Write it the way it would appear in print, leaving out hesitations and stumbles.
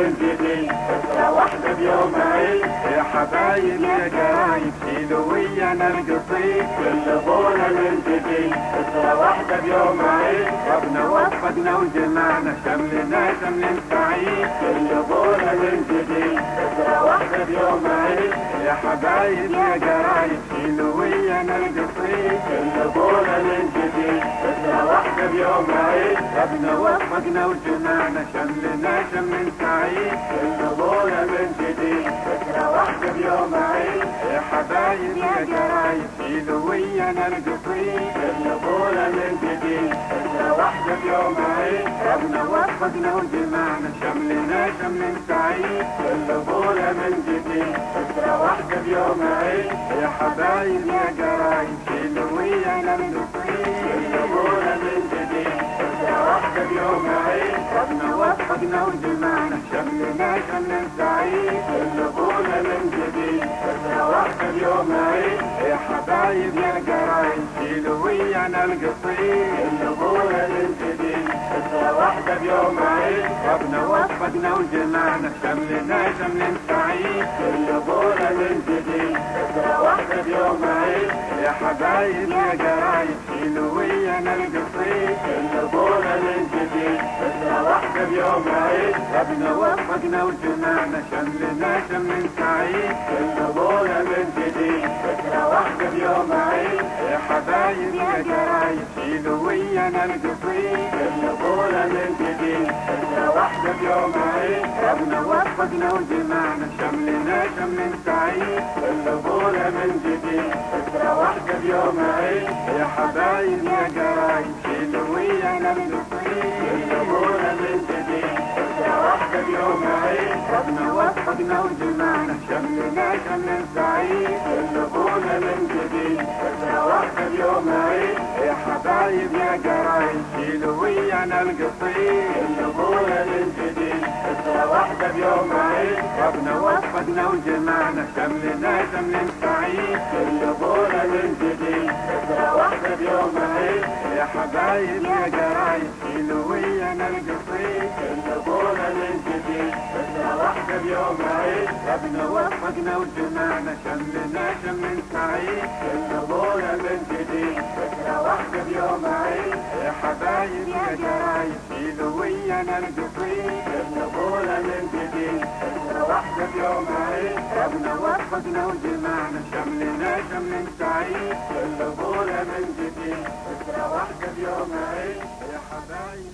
من جديد، فكرة واحدة بيوم عيد. يا حبايب يا جرايب شيلوا ويانا القصيد، كل غولة من جديد، فكرة واحدة بيوم عيد. ربنا وفقنا وجمعنا شملنا شمل سعيد. كل غولة من جديد، فكرة واحدة بيوم عيد. يا حبايب يا جرايب شيلوا ويانا القصيد، كل غولة من جديد، فكرة واحدة بيوم عيد. ربنا وفقنا وجمعنا شملنا شمل سعيد. كل غولة من جديد، فكرة واحدة بيوم عيد. يا حبايب يا جرايب شيلوا ويانا القصيد، كل غولة من جديد، فكرة واحدة بيوم عيد. ربنا وفقنا وجمعنا شملنا شمل سعيد. كل غولة من جديد، فكرة واحدة بيوم عيد. يا حبايب يا جرايب شيلوا ويانا القصيد، كل غولة من جديد، فكرة واحدة بيوم عيد. ربنا وفقنا وجمعنا شملنا شمل سعيد. كل غولة من جديد، فكرة واحدة بيوم عيد. يا حبايب يا جرايب شيلوا ويانا القصيد، كل غولة من جديد، فكرة واحدة بيوم عيد. ربنا وفقنا وجمعنا شملنا شمل سعيد. كل غولة من جديد، فكرة واحدة بيوم عيد. يا حبايب يا جرايب شيلوا ويانا القصيد، كل غولة من جديد، فكرة واحدة بيوم عيد. ربنا وفقنا وجمعنا شملنا شمل سعيد. كل غولة من جديد، فكرة واحدة بيوم عيد. يا حبايب يا جرايب شيلوا ويانا القصيد، كل غولة من جديد، فكرة واحدة بيوم عيد. ربنا وفقنا وجمعنا شملنا شمل سعيد. كل غولة من جديد، فكرة واحدة بيوم عيد. يا حبايب يا جرايب شيلوا ويانا القصيد، كل غولة من جديد، فكرة واحدة بيوم عيد. ربنا وفقنا وجمعنا شملنا شمل سعيد. كل غولة من جديد، فكرة واحدة بيوم عيد. يا حبايب يا جرايب شيلوا ويانا القصيد، كل غولة من جديد، فكرة واحدة بيوم عيد. ربنا وفقنا وجمعنا شملنا شمل سعيد. كل غولة من جديد، فكرة واحدة بيوم عيد. يا حبايب يا جرايب شيلوا ويانا القصيد، كل غولة من جديد، فكرة واحدة بيوم عيد. ربنا وفقنا وجمعنا شملنا شمل سعيد. كل غولة من جديد، فكرة واحدة بيوم عيد. يا حبايب يا جرايب شيلوا ويانا القصيد، كل غولة من جديد، فكرة واحدة بيوم عيد. ربنا وفقنا وجمعنا شملنا شمل سعيد. كل غولة من جديد، فكرة واحدة بيوم عيد. يا حبايب